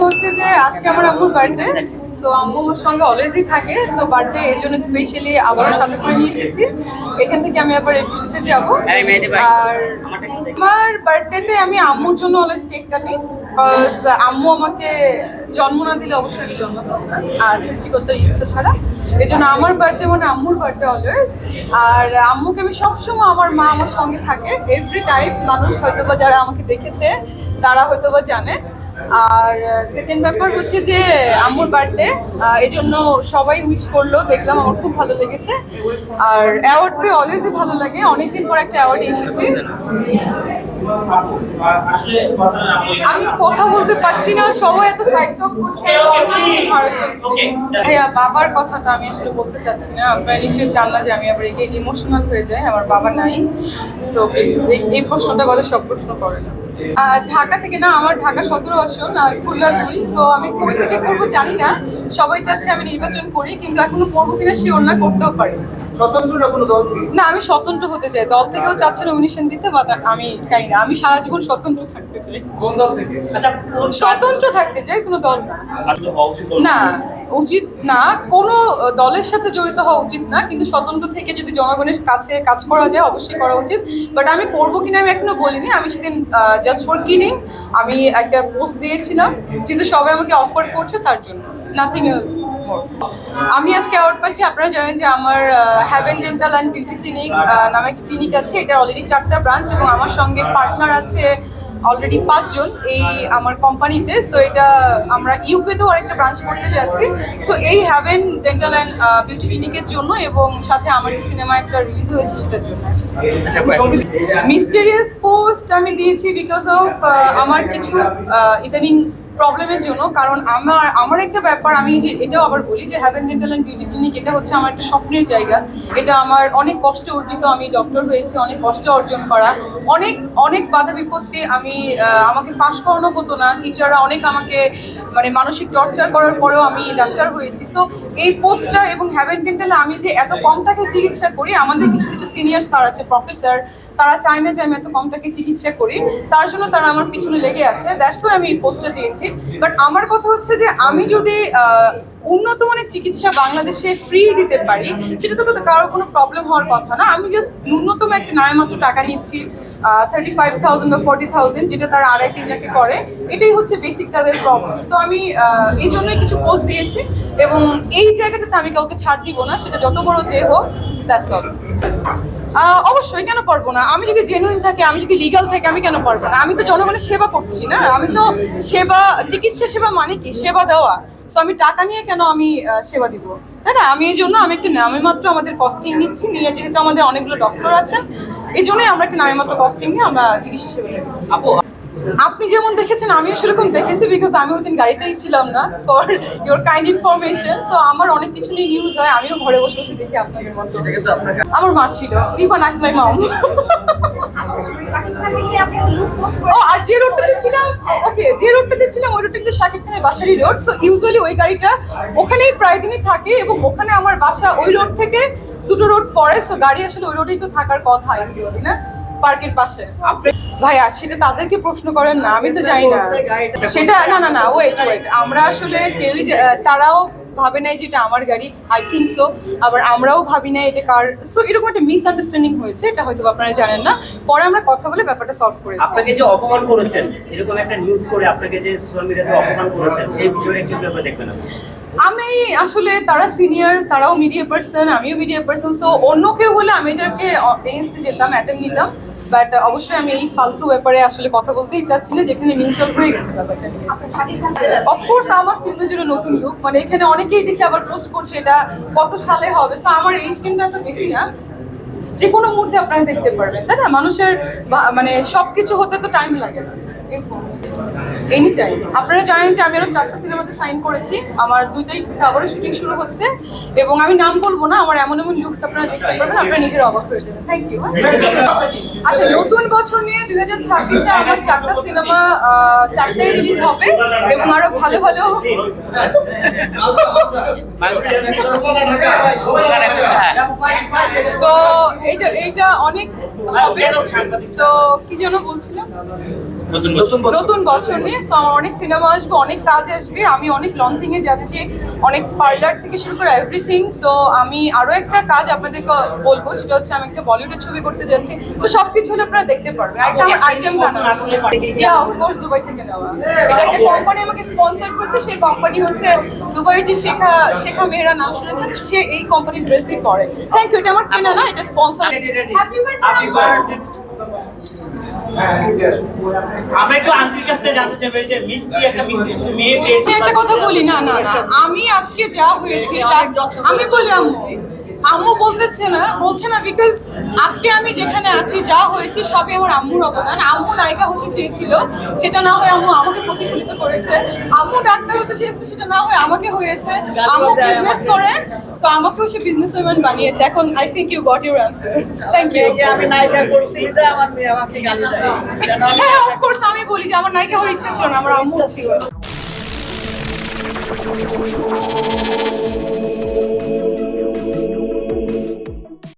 হচ্ছে যে আজকে আমার আম্মুর বার্থডে, সো আম্মু আমার সঙ্গে অলওয়েজই থাকে। তো বার্থডে এর জন্য স্পেশালি আবারও সাথে করে নিয়ে এসেছি। এখান থেকে আমি আবার এপিসোডে যাব। আর আমার বার্থডেতে আমি আম্মুর জন্য অলওয়েজ কেক কাটি, বিকজ আম্মু আমাকে জন্ম না দিলে অবশ্যই আমি জন্ম পাবো না, আর সৃষ্টিকর্তার ইচ্ছা ছাড়া। এই জন্য আমার বার্থডে মানে আম্মুর বার্থডে অলওয়েজ। আর আম্মুকে আমি সবসময়, আমার মা আমার সঙ্গে থাকে এভরি টাইম। মানুষ হয়তো বা যারা আমাকে দেখেছে তারা হয়তো বা জানে। আর সেকেন্ড ব্যাপার হচ্ছে যে আম্মুর বার্থডে, এই জন্য সবাই উইশ করলো, দেখলাম আমার খুব ভালো লেগেছে। আর অ্যাওয়ার্ড পেয়ে অলওয়েজই ভালো লাগে, অনেকদিন পর একটা অ্যাওয়ার্ড এসেছি। আমি কথা বলতে পারছি না, সবাই এত সাইড টক করছে। ভাইয়া, বাবার কথাটা আমি আসলে বলতে চাচ্ছি না, আপনারা নিশ্চয়ই চান না যে আমি আবার একে ইমোশনাল হয়ে যাই। আমার বাবা নাই, সো এই প্রশ্নটা বলে সব প্রশ্ন করে না। ঢাকা থেকে না, আমার ঢাকা 17 আসন আর খুলনা 2। সো আমি কই থেকে করবো জানি না, সবাই চাচ্ছে আমি নির্বাচন করি, কিন্তু এখনো করবো কিনা শিওর না, করতেও পারি। স্বতন্ত্র না কোনো দল থেকে? না, আমি স্বতন্ত্র হতে চাই, দল থেকেও চাচ্ছে নমিনেশন দিতে, বা আমি চাই না। আমি সারা জীবন স্বতন্ত্র থাকতে চাই। কোন দল থেকে? আচ্ছা, স্বতন্ত্র থাকতে চাই, কোনো দল না। না, উচিত না, কোনো দলের সাথে জড়িত হওয়া উচিত না, কিন্তু স্বতন্ত্র থেকে যদি জনগণের কাছে কাজ করা যায় অবশ্যই করা উচিত। বাট আমি করবো কিনা আমি এখনো বলিনি। আমি সেদিন জাস্ট ফর কিডিং আমি একটা পোস্ট দিয়েছিলাম, কিন্তু সবাই আমাকে অফার করছে তার জন্য, নাথিং এলস। আমি আজকে অ্যাওয়ার্ড পাচ্ছি। আপনারা জানেন যে আমার Haven dental and beauty clinic নামে একটা ক্লিনিক আছে। এটা অলরেডি 4টা ব্রাঞ্চ, এবং আমার সঙ্গে পার্টনার আছে অলরেডি 5 জন এই আমার কোম্পানিতে। সো এটা আমরা ইউকেতেও আরেকটা ব্রাঞ্চ করতে যাচ্ছি। সো এই হ্যাভেন ডেন্টাল অ্যান্ড বিউটি ক্লিনিকের জন্য, এবং সাথে আমার যে সিনেমা একটা রিলিজ হয়েছে সেটার জন্য। মিস্টেরিয়াস পোস্ট আমি দিয়েছি বিকজ অফ আমার কিছু ইদানিং প্রবলেমের জন্য। কারণ আমার একটা ব্যাপার, আমি যে এটাও আবার বলি যে Haven dental and beauty clinic এটা হচ্ছে আমার একটা স্বপ্নের জায়গা। এটা আমার অনেক কষ্টে অর্জিত, আমি ডক্টর হয়েছি অনেক কষ্টে অর্জন করা। অনেক অনেক বাধা বিপত্তি, আমাকে পাশ করানো হতো না, টিচাররা অনেক আমাকে মানে মানসিক টর্চার করার পরেও আমি ডাক্তার হয়েছি। সো এই পোস্টটা এবং হ্যাভেন ডেন্টালে আমি যে এত কম টাকায় চিকিৎসা করি, আমাদের কিছু কিছু সিনিয়র স্যার আছে, প্রফেসর, তারা চায় না যে আমি এত কম টাকায় চিকিৎসা করি, তার জন্য তারা আমার পিছনে লেগে আছে। দ্যাটস ওয়াই আমি এই পোস্টটা দিয়েছি। বাট আমার কথা হচ্ছে যে আমি যদি উন্নত মানের চিকিৎসা বাংলাদেশে ফ্রি দিতে পারি, সেটা তো কারোর কোনো প্রবলেম হওয়ার কথা না। আমি জাস্ট ন্যূনতম একটা নামমাত্র টাকা নিচ্ছি, 35,000 বা 40,000, যেটা তারা 2.5-3 লাখে করে। এটাই হচ্ছে বেসিক তাদের প্রবলেম। সো আমি এই জন্যই কিছু পোস্ট দিয়েছি, এবং এই জায়গাটাতে আমি কাউকে ছাড় দিব না, সেটা যত বড় যে হোক। That's all. অবশ্যই, কেন পারবো না? আমি যদি জেনুইন থাকি, আমি যদি লিগাল থাকি, আমি কেন পারবো না? আমি তো জনগণের সেবা করছি না, আমি তো চিকিৎসা সেবা মানে কি? সেবা দেওয়া। সো আমি টাকা নিয়ে কেন আমি সেবা দিব, তাই না? আমি এই জন্য আমি একটা নামে মাত্র আমাদের কস্টিং নিচ্ছি, নিয়ে যেহেতু আমাদের অনেকগুলো ডক্টর আছেন, এই জন্যই আমরা একটা নামে মাত্র কস্টিং নিয়ে আমরা চিকিৎসা সেবা দিচ্ছি। আপনি যেমন দেখেছেন আমিও সেরকম দেখেছি, বিকজ আমি ওই দিন গাড়িতেই ছিলাম না, for your kind information. So আমার অনেক কিছু নিয়ে নিউজ হয়, আমিও ঘরে বসে বসে দেখি আপনাদের মতো। আমার মা ছিল, রিবান আক্স মাই মম। ও, আর যে রোডটাতে ছিলাম, ওকে, যে রোডটাতে ছিলাম ওই রোডটা কিন্তু শাকিব খানের বাসারই রোড। সো ইউজুয়ালি ওই গাড়িটা ওখানেই প্রায় দিনই থাকে, এবং ওখানে আমার বাসা ওই রোড থেকে 2টো রোড পড়ে। সো গাড়ি আসলে ওই রোডেই তো থাকার কথা ইউজুয়ালি, না পার্কের পাশে। ভাইয়া, সেটা তাদেরকে প্রশ্ন করেন না, আমি তো জানি না সেটা। না, ওয়েট, আমরা আসলে কেউই, তারাও ভাবে নাই যে এটা আমার গাড়ি, আই থিঙ্ক সো। আবার আমরাও ভাবি নাই এটা কার। সো এরকম একটা মিসআন্ডারস্ট্যান্ডিং হয়েছে, এটা হয়তো আপনারা জানেন না। পরে আমরা কথা বলে ব্যাপারটা সলভ করেছি। আপনাকে যে অপমান করেছেন, এরকম একটা নিউজ করে আপনাকে যে সোশ্যাল মিডিয়াতে অপমান করেছেন, সেই বিষয়ে কিভাবে দেখবেন? আমি আসলে, তারা সিনিয়র, তারাও মিডিয়া পার্সন, আমিও মিডিয়া পার্সন। সো অন্য কেউ হলে আমি এটাকে এগেইনস্টে যেতাম, অ্যাটেম্প নিতাম। বাট অবশ্যই আমি এই ফালতু ব্যাপারে আসলে কথা বলতেই চাচ্ছি না, যেখানে মিউচুয়াল হয়ে গেছে ব্যাপারটা নিয়ে। অফকোর্স আমার ফিল্মের জন্য নতুন লুক, মানে এখানে অনেকেই দেখি আবার পোস্ট করছে এটা কত সালে হবে। সো আমার এইজ কিন্তু এত বেশি না, যে কোনো মুহূর্তে আপনারা দেখতে পারবেন, তাই না? মানুষের মানে সবকিছু হতে তো টাইম লাগে না, এনি টাইম। আপনারা জানেন যে আমি আরো 4টা সিনেমাতে সাইন করেছি। আমার 2 তারিখ থেকে আবারও শুটিং শুরু হচ্ছে, এবং আমি নাম বলবো না, আমার এমন এমন লুকস আপনারা দেখতে পারবেন, আপনারা নিজের অবাক হয়ে যাবেন। Thank you. আচ্ছা, নতুন বছর নিয়ে 2026-এ আমার 4টা সিনেমা 4টাই রিলিজ হবে, এবং আরো ভালো ভালো। তো এইটা অনেক হবে। তো কি যেন বলছিলাম? নতুন বছর নিয়ে। সো আমার অনেক সিনেমা আসবে, অনেক কাজ আসবে, আমি অনেক লঞ্চিং এ যাচ্ছি, অনেক পার্লার থেকে শুরু করে এভরিথিং। সো আমি আরো একটা কাজ আপনাদেরকে বলবো, সেটা হচ্ছে আমি একটা বলিউডের ছবি করতে যাচ্ছি। তো সবকিছু হলে আপনারা দেখতে পারবেন। একটা আমার আইটেম গান, অফকোর্স দুবাই থেকে নেওয়া। এটা একটা কোম্পানি আমাকে স্পন্সর করেছে, সেই কোম্পানি হচ্ছে দুবাইয়ের যে শেখা মেহরা নাম শুনেছেন, সে এই কোম্পানির ড্রেসই করে। থ্যাংক ইউ, এটা আমার কেনা না, এটা স্পন্সর। Happy birthday. আমরা একটু আন্টির কাছ থেকে জানতে চাই যে মিষ্টি একটা মিষ্টি শুধু মেয়ে পেয়েছে। একটা কথা বলি, না না না, আমি আজকে যা হয়েছে আমি বলি আম্মু বলছে না বিকজ আজকে আমি যেখানে আছি যা হয়েছে সবই আমার আম্মুর অবদান। আম্মু নায়িকা হতে চেয়েছিল, সেটা না হয়ে আম্মু আমাকে প্রতিফলিত করেছে। আম্মু ডাক্তার হতে চেয়েছিল, সেটা না হয়ে আমাকে হয়েছে। আম্মু বিজনেস করে, সো আমাকেও সে বিজনেস ওম্যান বানিয়েছে। এখন I think you got your answer. Thank you. আমি নায়িকা করছি যে আমার মেয়ে আমাকে গালি দেয় কেন আমি হ্যাঁ অফকোর্স আমি বলি যে আমার নায়িকা হওয়ার ইচ্ছা ছিল না, আমার আম্মু ছিল।